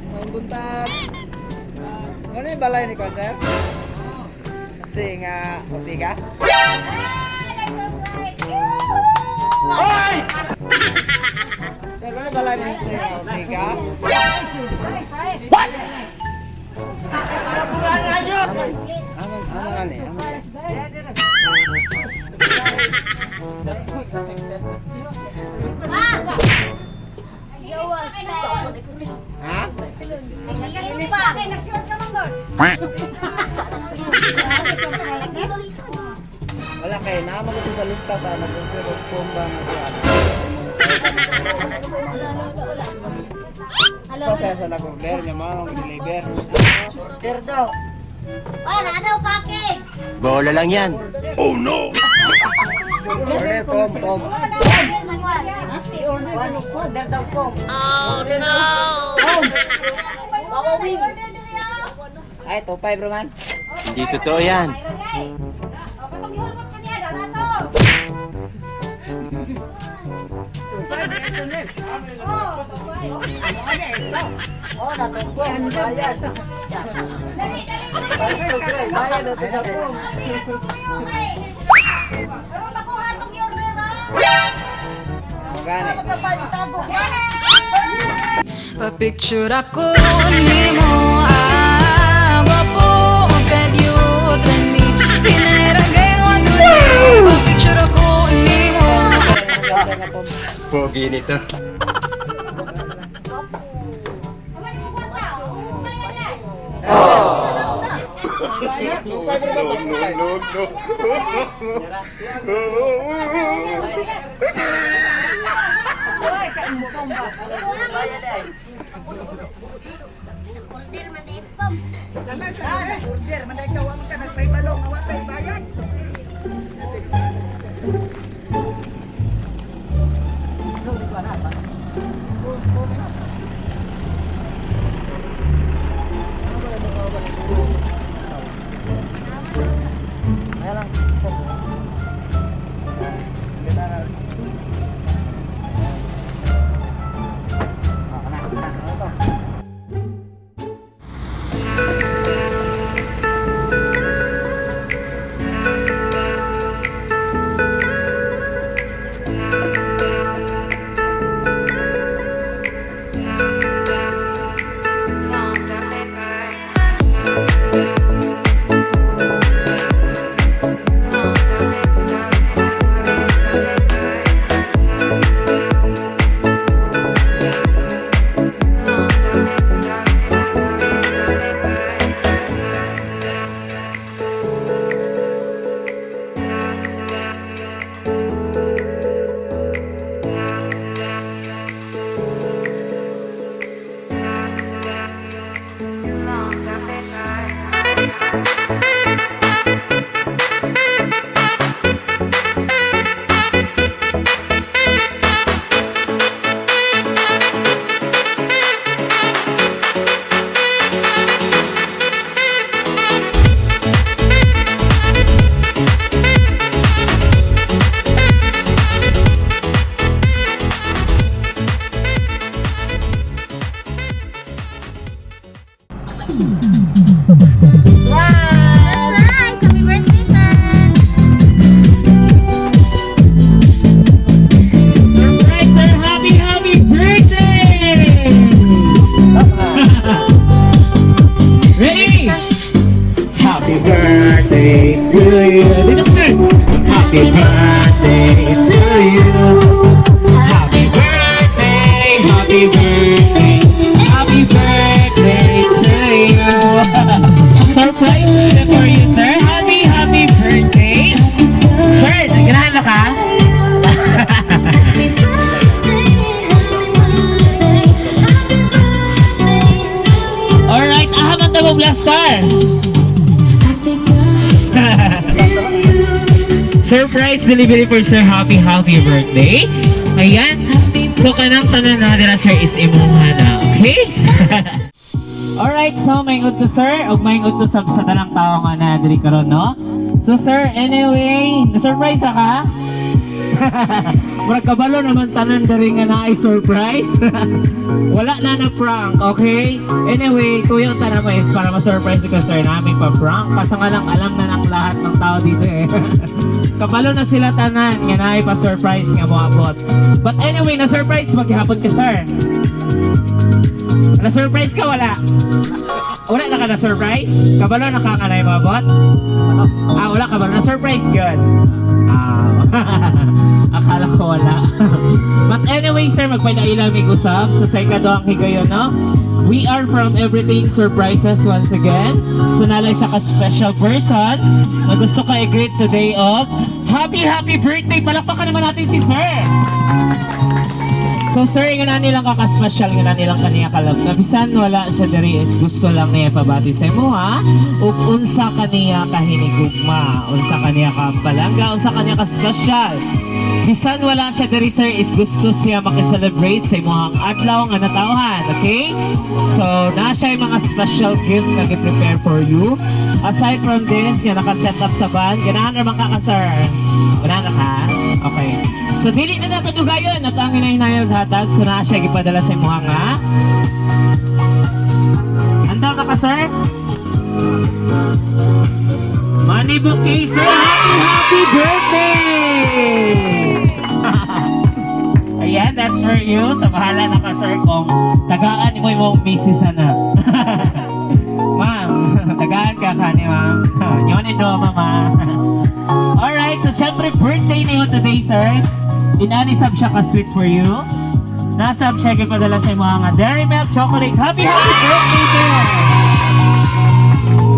May buntag. Ano yung balay ni Konser? Kasi nga, puti ka? Hoy! Sir, ano yung balay ni Konser nga, puti ka? What? Amang ano eh? Ha? Wala kayo, naman gusto sa lista sa nag-pumba na diyan. Sa nag-order niya mga deliver. Perdo. Wala daw package. Bola lang yan. Oh no! Order pom. Order daw po. Oh no! Ay, 2.5 Roman. Hindi totoo yan. Oh, natungko. Bayad. Bayad daw sa po. Magani. Pa-picture ako nimo gwapo kadyut rani pinaragay ko duli pa-picture ako nimo. Pogi nito. Order man day ka ka nagpaybalong awatay bayad. Happy birthday to you. Happy birthday, happy birthday, happy birthday to you. Surprise for you, sir. Happy birthday. Sir, naganahan na ka? Alright, ahaman na mo blaster. Surprise delivery for Sir. Happy birthday. Ayan. So kanang tanan na dira sir is imuha na. Okay? Alright, so maingod to sir ug maingod to sa tanang tao nga na diri karon no. So sir, anyway, na-surprise na ka? Murag kabalo naman tanan diri nga naay surprise. Wala na na prank, okay? Anyway, kuya tara mo is para ma-surprise ko sir namin pa prank. Kasi nga lang alam na ng lahat ng tao dito eh. Kabalo na sila tanan nga naay pa surprise nga mo abot. But anyway, na-surprise maghihapon ka sir. Na-surprise ka wala? Wala na ka na-surprise? Kabalo na ka kanay mo abot? Wala kabalo na-surprise, good. Akala ko wala. But anyway, sir, magpailailang may usap. So, sa ikado ang higayon, no? We are from Everything Surprises once again. So, nalay sa ka-special person na gusto ka i-greet today of happy birthday! Palakpakan naman natin si sir! So sir, nga na nilang kaka-special, nga na nilang kaniya kalab. Nabisan wala siya diri is gusto lang niya pabati sa imo ha. Ug unsa kaniya kahinigugma, unsa kaniya kampalangga, unsa kaniya ka-special. Bisan wala siya diri sir is gusto siya maki-celebrate sa imong adlaw nga natawhan, okay? So na siya yung mga special gifts na gi-prepare for you. Aside from this, nga naka-set up sa van, ganahan naman ka sir. Ganahan ka? Okay. So dili na nakadugayon at ang hinahinayog hatag so na siya gipadala sa imuha nga. Handa ka pa sir? Money bouquet sir! Happy birthday! Ayan, that's for you. Sa bahala na ka sir kung tagaan mo yung misis na. Ma'am, tagaan ka ni ma'am. Yun ito mama. Alright, so syempre birthday niyo today sir. Inanisab siya ka-sweet for you. Nasab siya gipadala sa mga Dairy Milk Chocolate. Happy birthday, sir!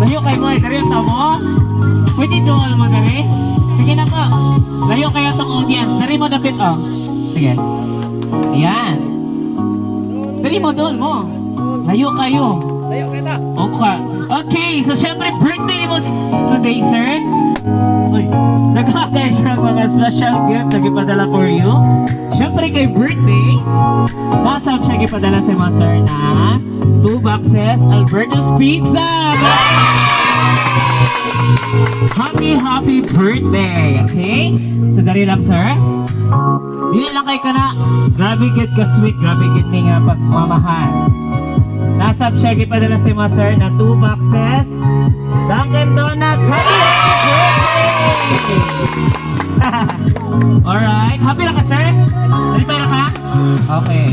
Layo kay mo, seryoso mo? Pwede doon mo dali? Sige na po. Layo kayo itong audience. Dari mo dapit, oh. Sige. Ayan. Dari mo doon mo. Layo kayo. Layo kita. Okay, so syempre birthday mo today, sir. Uy, nagkakay siya mga special gift na gipadala for you. Syempre kay birthday, masab siya gipadala sa mga sir na 2 boxes Alberto's Pizza! Happy birthday! Okay? So dari lang sir. Dili lang kay kana. Grabe gid ka sweet, grabe gid ni nga pagmamahal. Nasab siya gipadala sa mga sir na 2 boxes Dunkin' Donuts. Happy birthday! Alright, happy na ka sir? Nalipay na ka? Okay.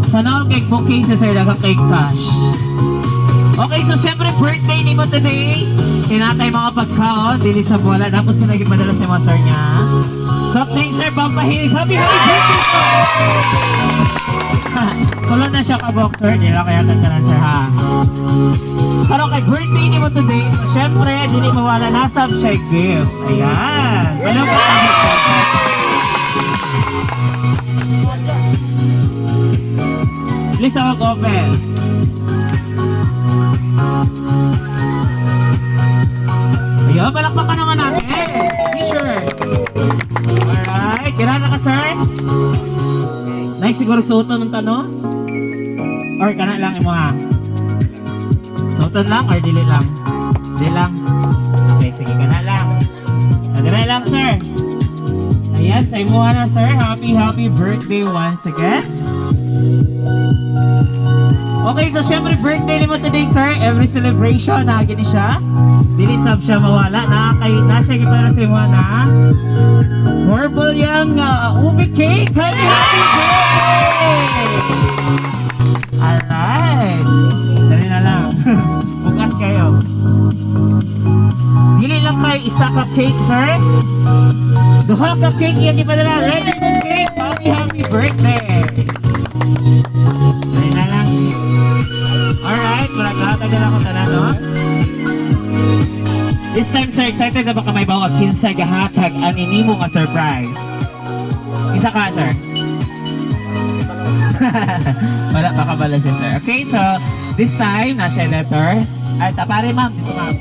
Sana all cake booking sa sir, dagang cake cash. Okay, so syempre birthday ni mo today. Tinatay mga pagkaon, dili sa bola. Dapat sila gipadala sa mga sir niya. Soft drinks sir, pampahilig. Happy birthday sir! Kulon na siya ka-boxer, di lang kaya kantanan sir ha. Pero kay birthday ni mo today, so syempre, dili mawala nasab siya gift. Ayan. Alam mo ka please ako open. Ayan, palakpakan naman natin. T-shirt. Alright, kailangan na ka sir? Nice, siguro suotan ng tanong? Or kana lang imo ha? Suotan lang or dili lang? Dili lang? Okay, sige, kana lang. Nadira lang sir. Ayan, sa imo na sir. Happy birthday once again. Okay, so syempre birthday mo today sir. Every celebration na gini siya. Dili sab siya mawala. Na siya para sa imo na purple yung ubi cake. Happy birthday! Alright. Dali na lang. Bukas kayo. Dili lang kayo isa ka cake sir. Duha ka cake yung ipadala. Ready mo cake. Happy birthday! Dali na lang. Alright, malaghatag na ako tanan, no? This time, sir, excited na baka may bawag kinsa gahatag ang inimo nga surprise. Isa ka, sir? Wala, baka bala siya, sir. Okay, so, this time, nasa letter. Ay, tapare, ma'am. Dito, ma'am.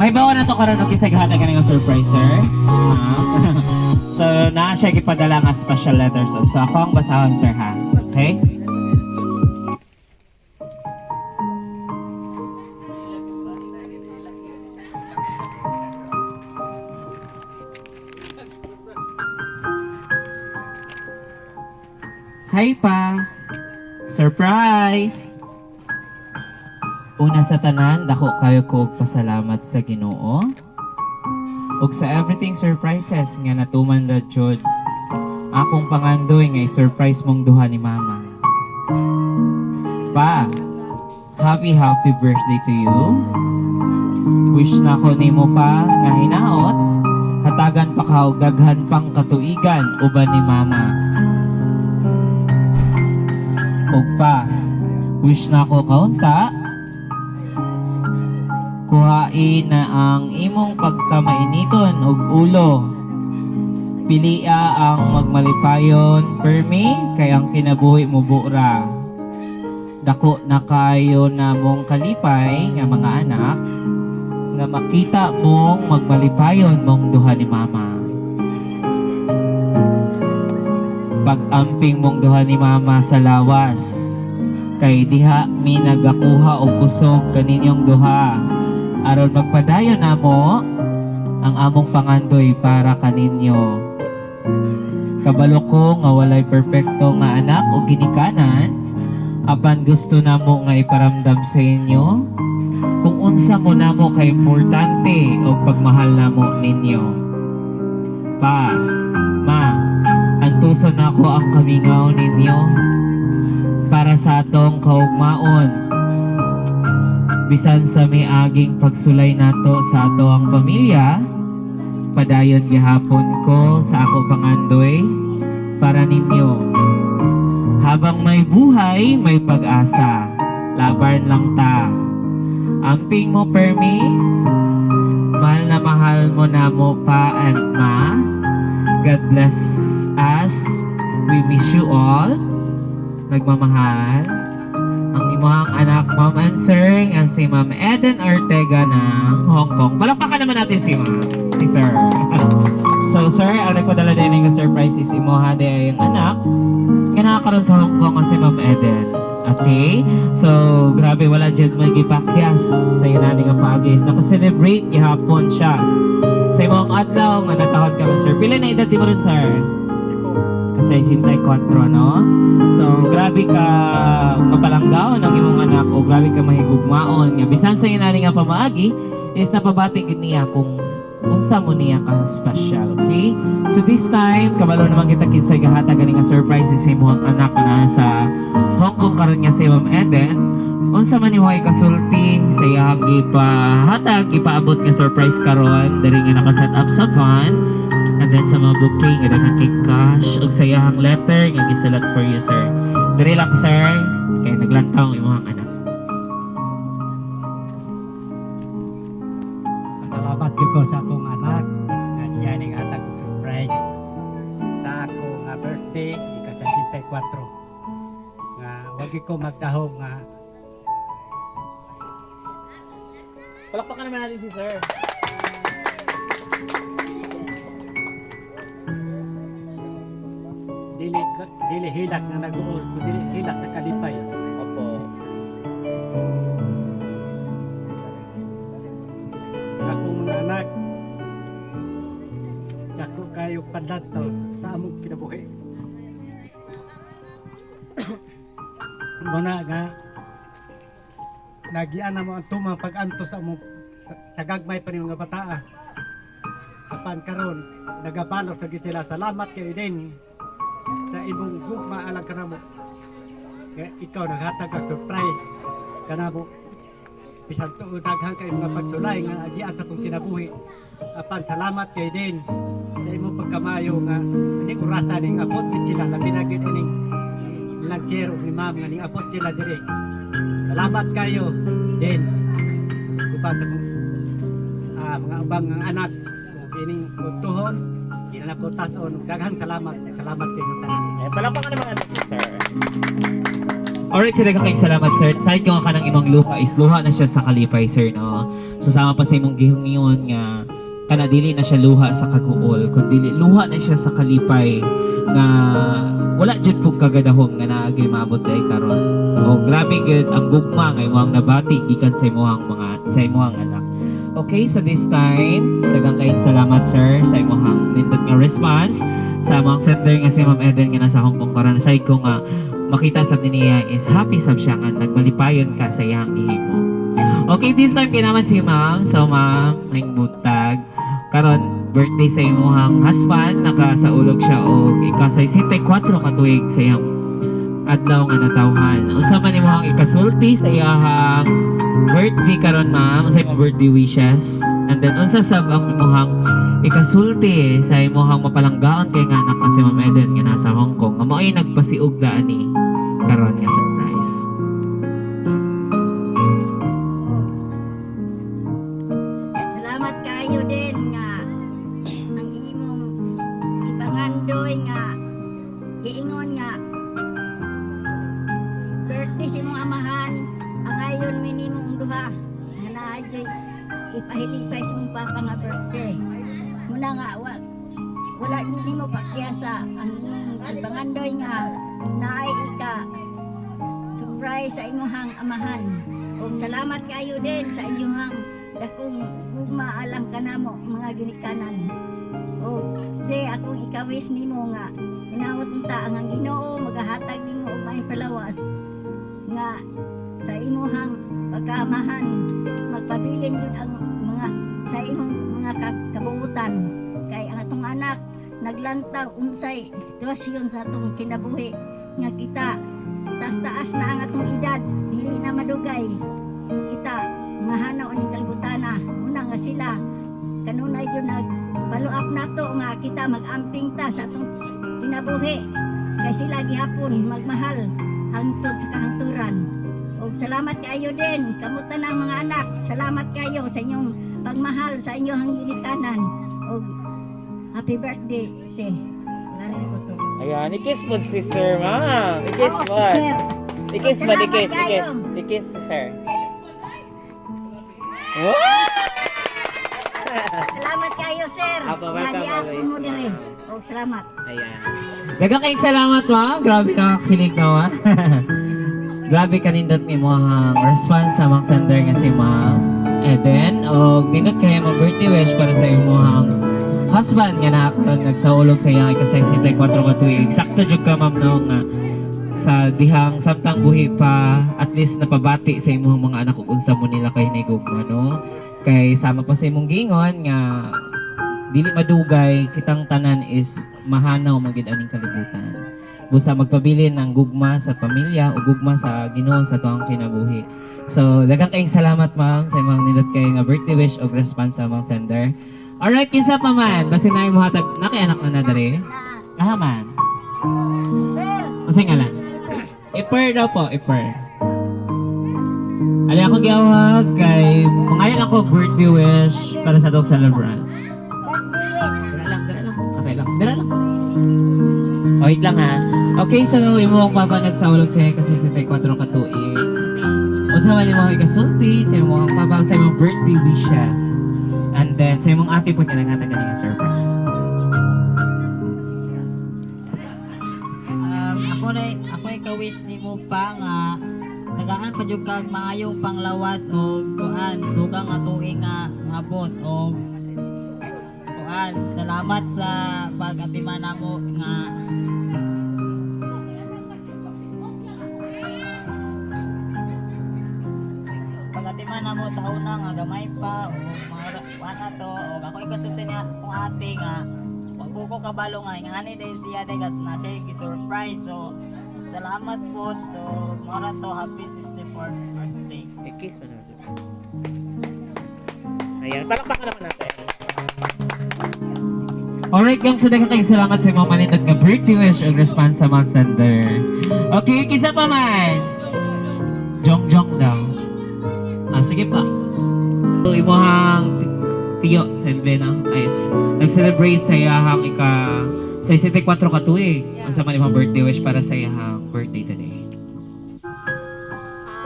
May bawa na to karon og kinsa gahatag nga surprise, sir. So, na siya gipadala nga special letters. So, ako ang basahon, sir, ha? Okay? Hi pa. Surprise! Una sa tanan, dako kayo ko og pasalamat sa Ginoo. Ug sa everything surprises nga natuman ra jud. Akong pangandoy nga i-surprise mong duha ni mama. Pa, happy birthday to you. Wish na ko nimo pa nga hinaot. Hatagan pa ka og daghan pang katuigan uban ni mama. Ug pa, wish na ko kaunta. Kuhain na ang imong pagkamainiton og ulo. Pilia ang magmalipayon permi kay ang kinabuhi mo buora. Dako na kayo na mong kalipay nga mga anak nga makita mong magmalipayon mong duha ni mama. Pag-amping mong duha ni mama sa lawas kay diha mi nagakuha og kusog kaninyong duha aron magpadayon namo ang among pangandoy para kaninyo. Kabalo ko nga walay perpekto nga anak o ginikanan, apan gusto namo nga iparamdam sa inyo kung unsa mo namo ka importante o pagmahal namo ninyo. Pa, ma, antuson ako ang kamingaw ninyo para sa atong kaugmaon. Bisan sa miaging pagsulay nato sa ato ang pamilya, padayon gihapon ko sa ako pangandoy para ninyo. Habang may buhay, may pag-asa. Laban lang ta. Amping mo permi, mahal mo na mo pa and ma. God bless us. We miss you all. Nagmamahal. Ang imong anak, Ma'am and Sir, nga si Ma'am Eden Ortega ng Hong Kong. Palakpakan naman natin si Sir. So, Sir, ang nagpadala din ng surprise is imoha din ang anak nga nakakaroon sa Hong Kong si Ma'am Eden. Okay? So, grabe, wala dyan magipakyas sa inani nga pagis. Nakaselebrate gihapon siya. Sa imong adlaw nga natahod ka rin, Sir. Pila na edad di mo rin, Sir? Kasi 64, no? So, grabe ka mapalanggaw ng imong anak o grabe ka mahigugmaon. Nga, bisan sa inani nga pamaagi, is napabati gid niya kung unsa mo niya ka special, okay? So this time, kabalo naman kita kinsay gahata gani nga surprise sa imong anak na sa Hong Kong karon nga si Ma'am Eden. Unsa man imong ikasulti sa iyang gipahatag, gipaabot nga surprise karon diri nga naka-set up sa van. And then sa mga bouquet nga daghang cake cash ug sa iyang letter nga gisulat for you, sir. Diri lang, sir, kay naglantaw ang imong anak. Salamat ko sa akong anak nga siya ning hatag og surprise sa akong birthday ika 64 nga wagi ko magdahom nga Palakpakan naman natin si sir. dili hilak na naguol kun dili hilak sa kalipay. Opo. Akong mga anak dako kayo padlantaw sa among kinabuhi. Muna nga nagian na mo ang tumang pag-anto sa among sa gagmay pa ni mga bataa. Apan karon nagabalos na gid sila. Salamat kayo din sa imong gugma alang kanamo. Ikaw naghatag og surprise kanamo. Bisan tuod daghang kay mga pagsulay nga agian sa kong kinabuhi. Apan salamat kayo din sa imong pagkamayo nga hindi orasa ning abot gid sila labi na gid ining lansero ni ma'am nga ning abot sila diri. Salamat kayo din. Upat sa mga ubang anak ining tutuhon ina na ko tason daghang salamat kayo tanan. Palakpakan naman natin si sir. Alright, sila kayong salamat, sir. Side ko nga ka ng imong luha is luha na siya sa kalipay, sir, no? Susama pa sa imong gihungiyon nga kana dili na siya luha sa kaguol, kundi luha na siya sa kalipay nga wala jud pug kagadahom nga naagay maabot dai karon. O grabe gid ang gugma nga imong nabati gikan sa imong anak. Okay, so this time, daghang kayong salamat, sir, sa imong nindot nga response. sa among sender nga si Ma'am Eden nga nasa Hong Kong karon side ko nga makita sab niya is happy sab siya nga nagmalipayon ka sa iyang gihimo. Okay, this time kinaman si Ma'am. So Ma'am, may butag karon birthday sa imong husband, nakasaulog siya og ika-64 ka tuig sa iyang adlaw nga natawhan. Unsa man imong ikasulti sa iyang birthday karon Ma'am, sa imong birthday wishes. And then unsa sab ang imong ikasulti sa imong mapalanggaon kay nga anak nga si Ma'am Eden nga nasa Hong Kong. Nga mao'y nagpasiug daan ni karon nga surprise. Salamat kayo din nga ang imong ipangandoy nga giingon nga birthday si mong amahan ang ayon minimum duha nga naadyoy ipahilipay sa mong papa nga birthday muna nga wala hindi mo pakyasa ang ipangandoy nga naay ika surprise sa imuhang amahan ug salamat kayo din sa inyong dakong gugma alam ka na mo mga ginikanan o si akong ikawis nimo nga inaot unta ang Ginoo magahatag nimo og maayong palawas nga sa imuhang pagkaamahan magpabilin jud ang mga sa imong mga kabuutan kay ang atong anak naglantaw unsay sitwasyon sa atong kinabuhi nga kita taas na ang atong edad dili na madugay kita mahanaw ni kalbutana una nga sila kanunay jud nag-follow up nato nga kita mag-amping ta sa atong kinabuhi kay sila gihapon magmahal hangtod sa kahangturan ug salamat kayo din kamutan ng mga anak salamat kayo sa inyong pagmahal sa inyong ginikanan ug happy birthday si Larry Cotto. Ayan, ikis mo si Sir Ma'am. Ikis mo. Sir. Ikis mo, Salamat ikis, kayo. ikis. Ikis si Sir. Salamat kayo sir. Ako, welcome Nga always, mo diri. ma'am. Og salamat. Ayan. Daghang kayong salamat Ma'am. Grabe nakakilig naman. Grabe kanindot ni mo ang response sa mga sender nga si Ma'am Eden. O nindot kayo mga birthday wish para sa imong husband nga nakakaroon nagsaulog sa iyang ika-64 ka tuig. Sakto jud ka Ma'am no nga sa dihang samtang buhi pa at least napabati sa imong mga anak ug unsa mo nila kay nigugma no. Kay sama pa sa imong gingon nga dili madugay kitang tanan is mahanaw magid aning kalibutan. Busa magpabilin ng gugma sa pamilya o gugma sa Ginoo sa tuang kinabuhi. So daghang kayong salamat Ma'am sa imong nindot kay nga birthday wish og response sa mga sender. Alright, kinsa pa man? Basi na yung hatag, naki-anak na na dari? Ah, man. Masay nga lang. Iper daw po, iper. Ali ako gawag kay mangayon ako birthday wish para sa itong celebrant. Dara lang. Okay lang, dara lang. Wait lang ha. Okay, so imo ang papa nagsaulog sa'yo kasi 64 ka tuig. Unsa man imo ikasulti sa imo ang papa sa imong birthday wishes. And then, sa imong ate po kinaghatag ka surprise. Ako ay ka-wish nimo pa nga tagaan pa jud kag maayong panglawas og kuan dugang nga tuig nga abot og kuan salamat sa pag-atiman namo nga pag-atiman namo sa una nga gamay pa o mga kuan na to og ako ikasulti niya kung ate nga wag ko kabalo nga ingani day siya day gas na siya gi-surprise so salamat po. So, mara to, happy 64th birthday. Kiss mo naman siya. Ayan, palakpakan naman natin. Alright gang, so daghang kayong salamat sa mga manindot nga birthday wish og response sa mga sender. Okay, kinsa pa man? Jong daw. Sige pa. So, imuhang tiyo sa Elvena ay nag-celebrate sa iyahang sa 64 ka tuig. Ang sa man birthday wish para sa iyahang birthday today.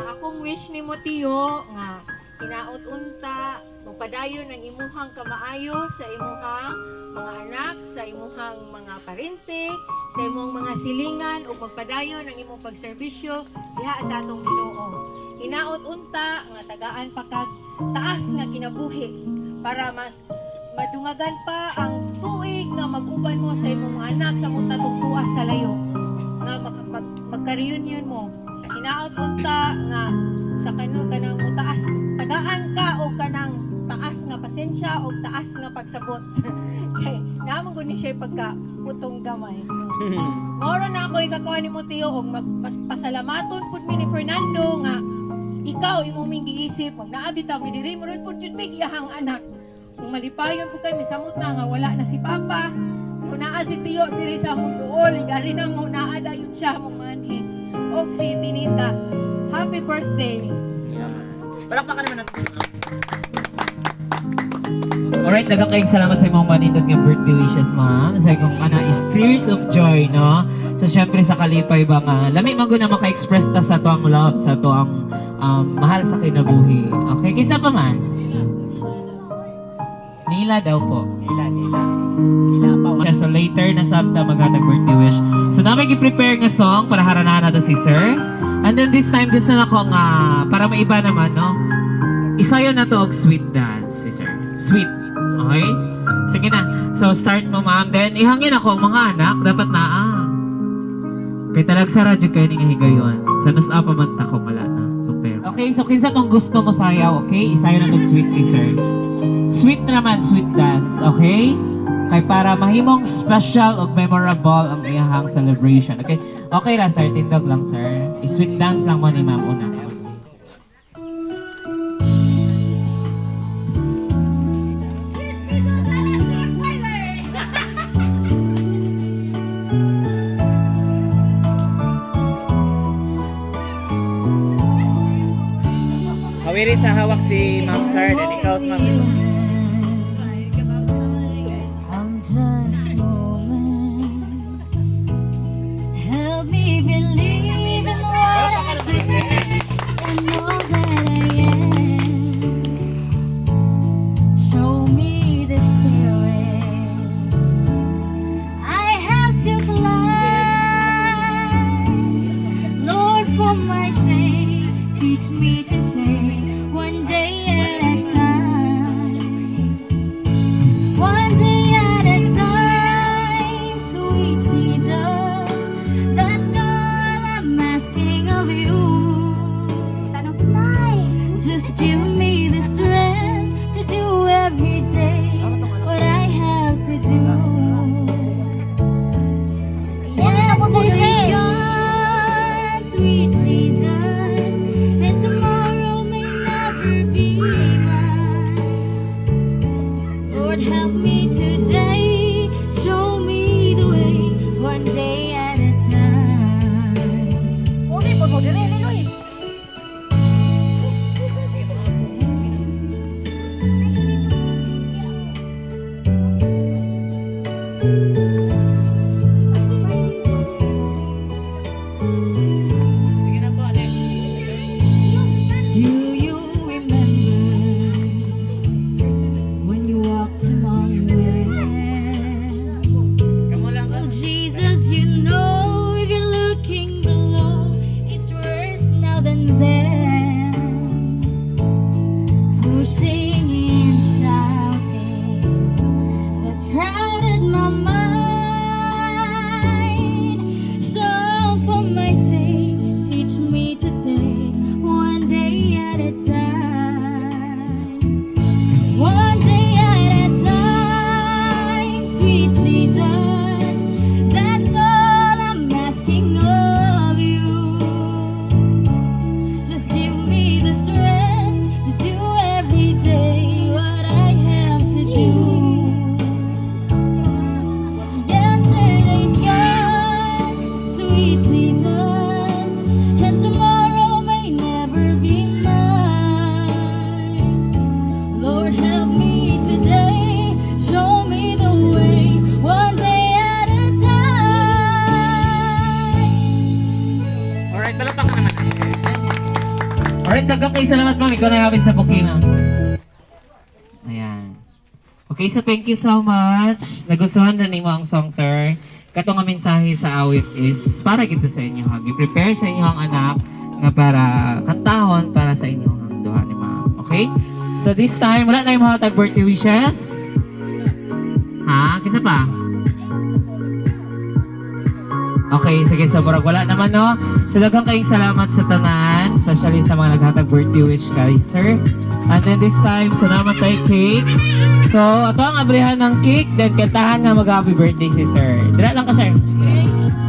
Akong wish ni mo tiyo nga hinaot unta magpadayon ng imuhang kamaayo sa imuhang mga anak, sa imuhang mga parente, sa imong mga silingan ug magpadayon ng imong pagserbisyo diha sa atong Ginoo. Hinaot unta nga tagaan pa kag taas nga kinabuhi para mas madungagan pa ang tuig nga mag-uban mo sa imong mga anak sa mong tatugtuas sa layo nga magka-reunion mo. Hinaot unta nga sa kanang mutaas tagaan ka o kanang taas nga pasensya o taas nga pagsabot. Kay naman gud ni siya pagka putong gamay. Moro na ako ikakuha ni mo tiyo og magpasalamaton pud mi ni Fernando nga ikaw imong giisip pag naabi ta mi diri mo pud jud may iyahang anak. Kung malipayon po kayo, misamot na nga wala na si Papa. Kung naa si Tiyo, diri sa among duol, gari na mo naada yun siya mong manhin. O si Tinita, happy birthday. Palakpakan naman natin. Alright, nagkakaing salamat sa imong manindog nga birthday wishes, ma'am. Sa kung ana is tears of joy, no? So, syempre sa kalipay ba nga, lami man na maka-express ta sa to ang love, sa to ang mahal sa kinabuhi. Okay, kisa pa man? Nila daw po. Nila pa. So later na sabta maghatag birthday wish. So namin i-prepare nga song para haranahan nato si Sir. And then this time gusto na ko nga para maiba naman, no? Isayo na to og sweet dance si Sir. Sweet. Okay? Sige na. So start mo, ma'am. Then ihangin ako ang mga anak dapat na kay talag sa radyo kayo ning higayon. Sa nus-a pa man ta ko mala na. Okay, so kinsa tong gusto mo sayaw, okay? Isayo na tong sweet si Sir. Sweet naman, sweet dance, okay? Kay para mahimong special o memorable ang iyahang celebration, okay? Okay ra, sir, tindog lang, sir. I-sweet dance lang mo ni ma'am una. Hawirin sa hawak si Ma'am Sir, then ikaw sa Ma'am. I'm just a woman. Help me believe in what I think and know that I am. Show me the stairway I have to climb. Lord, for my sake, teach me to take one day at a time. One day at a time, sweet Jesus. That's all I'm asking of you. Just give me the strength to do every day what I have to do. Yesterday's gone, sweet Jesus, and tomorrow may never be mine. Lord, help me today, show me the way, one day at a time. Do you remember when you walked among men? Oh, Jesus, you know if you're looking below, it's worse now than then. Pushing and shouting, that's crowded my mind. So for my sake, teach me to take one day at a time. One day at a time, sweet Jesus. That's all I'm asking of you. Just give me the strength to do every day what I have to do. Yesterday's gone, sweet Jesus, and tomorrow may never be mine. Lord, help me today, show me the way, one day at a time. Alright, palakpakan naman natin. Alright, nagkakaing salamat, ma'am. Ikaw na namin sa bukina. Ayan. Okay, so thank you so much. Nagustuhan na mo ang song, sir. Katong nga mensahe sa awit is para kita sa inyo. I-prepare sa inyo ang anak nga para kantahon para sa inyo ang duha ni ma'am. Okay? So this time, wala na yung mga tag birthday wishes. Ha? Kisa pa? Okay, sige, so murag wala naman, no? So daghang kayong salamat sa tanan, especially sa mga naghatag birthday wish kay sir. And then this time, salamat kay cake. So, ito ang abrihan ng cake, then kantahan na mag-happy birthday si sir. Dira lang ka, sir.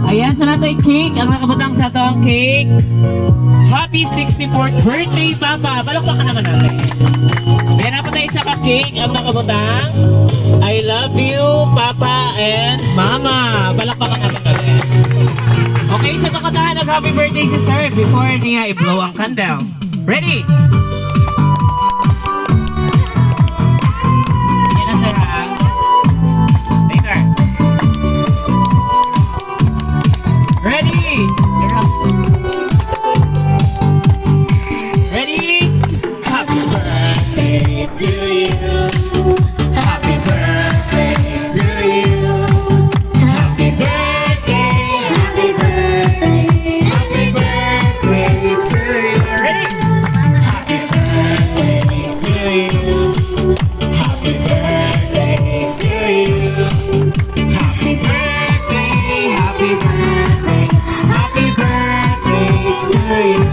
Ayan, sa natin cake, ang nakabutang sa ito ang cake. Happy 64th birthday, Papa! Balakpak ka naman natin. Then, napo tayo sa cake, ang nakabutang. I love you, Papa and Mama. Balakpak ka naman natin. Okay, sa ito kantahan, nag-happy birthday si sir before niya i-blow ang candle. Ready? Yan na, sir, ha? Later. Ready? Ready? Happy birthday to you. Happy birthday to you. Happy birthday, happy birthday, happy birthday to you. Ready? Happy birthday to you. Happy birthday to you. Happy birthday, happy birthday, happy birthday to you.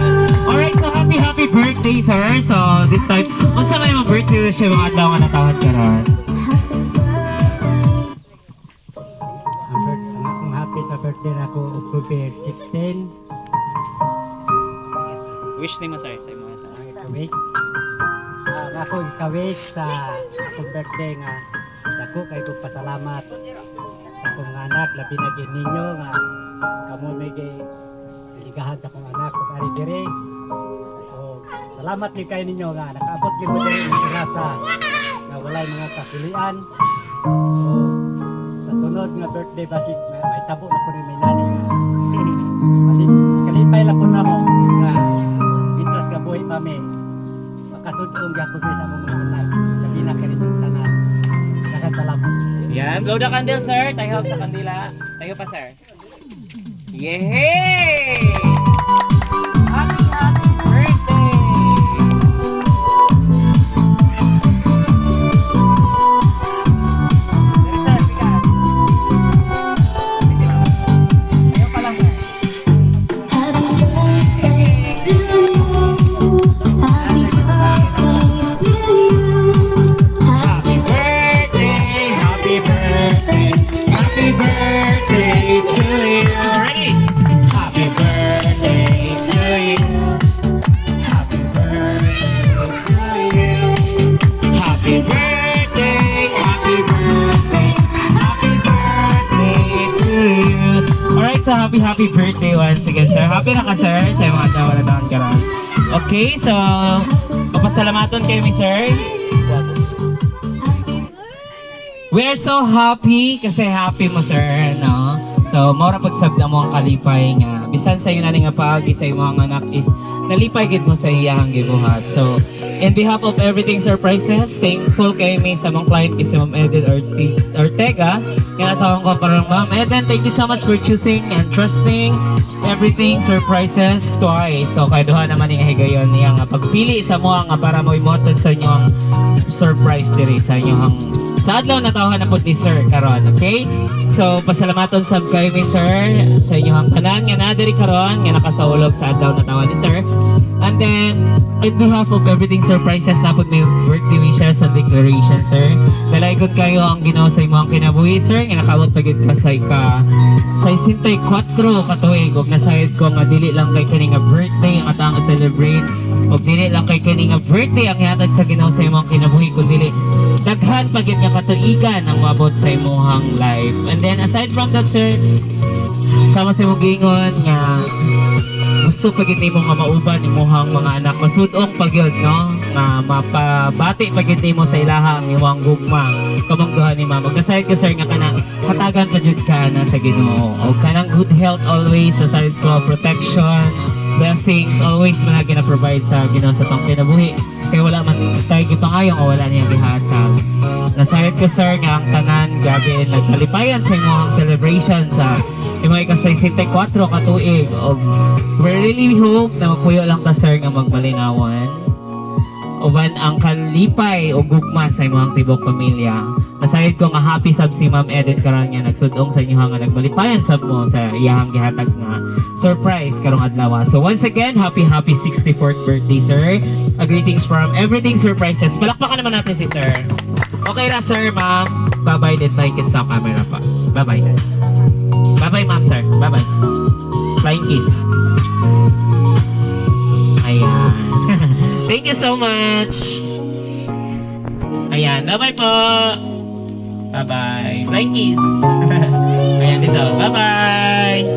Alright, so happy birthday, sir. So this time, unsa man yung birthday wish yung mga adlaw nga natawhan ka ron? Akong happy sa birthday na ako October 16. Wish ni mo, sir, sa mga sa Ang ikawis. Ako ikawis sa akong birthday nga dako kay kong pasalamat sa akong mga anak labi na gid ninyo nga kamo may ligahan sa akong anak kung ari diri. So, salamat din kayo ninyo nga nakaabot gid mo diri ng rasa nga walay mga kapulian. So, sa sunod nga birthday basig may tabo na po rin may nani nga kalipay lang po na mo nga intras ka buhay pa may makasudong gyapon mi sa akong mga anak labi na kani yung tanan. Daghang salamat. Yan, blow the candle, sir. Tayo sa kandila. Tayo pa, sir. Yehey! Happy birthday! There, sir, bigat. Tayo pa lang, sir. Happy birthday to you. Happy birthday to you. Happy birthday, happy birthday, happy birthday to you. Ready? Happy birthday to you. Happy birthday to you. Happy birthday, happy birthday, happy birthday to you. Alright, so happy birthday once again, sir. Happy na ka, sir, sa mga tawa na taon ka ron. Okay, so papasalamatan kayo, sir. We are so happy kasi happy mo, sir, no? So, maura po sabda mo ang kalipay nga. Bisan sa iyo na nga paagi sa imong mga anak is nalipay gid mo sa iyahang gibuhat. So, in behalf of Everything Surprises, thankful kay mi sa mong client is si Ma'am Eden Ortega. Yan nasa ko parang Ma'am Eden, thank you so much for choosing and trusting Everything Surprises twice. So, kay duha naman yung higayon niya nga pagpili sa mo nga para mo imoton sa inyo ang surprise diri sa inyong sa adlaw na tawhan na po ni sir karon, okay? So pasalamatan sab kay mi sir sa inyong tanan nga nadiri karon nga nakasaulog sa adlaw na tawhan ni sir. And then in behalf of Everything Surprises na po may birthday wishes and declaration, sir. Dalaygon kayo ang Ginoo sa imong kinabuhi, sir, nga nakaabot pagid ka sa 64 katuig ug nasayod ko nga dili lang kay kini nga birthday ang atang celebrate ug dili lang kay kini nga birthday ang ihatag sa Ginoo sa imong kinabuhi kundi daghan pagid nga katuigan ang maabot sa imong life. And then aside from that, sir, sama sa imong giingon nga gusto pagid nimo nga mauban imong mga anak masud-ong pagyod, no, nga mapabati pagid nimo sa ilaha ang imong gugma kamangduhan ni mama. Kasayod ka, sir, nga kanang hatagan pa jud ka na sa Ginoo o kanang good health always sa side ko, protection, blessings always man gina-provide sa Ginoo sa tong kinabuhi. Kaya wala man tayo gipangayong o wala niya gihatag. Nasayod ko, sir, nga ang tanan gabi nagkalipayan sa imong celebration sa imong ika-64 katuig. We really hope na magpuyo lang ta, sir, nga magmalinawan uban ang kalipay o gugma sa imong tibok pamilya. Masayod ko nga happy sab si Ma'am Eden karon nga nagsudong sa inyo nga nagbalipayan sab mo sa iyahang gihatag nga surprise karong adlaw. So once again, happy 64th birthday, sir. Greetings from Everything Surprises. Palakpakan naman natin si sir. Okay ra, sir, ma'am. Bye-bye din tayo kiss sa camera pa. Bye-bye. Bye-bye, ma'am, sir. Bye-bye. Flying kiss. Ayan. Thank you so much. Ayan. Bye-bye po. Bye-bye. Flying kiss. Ayan dito. Bye-bye.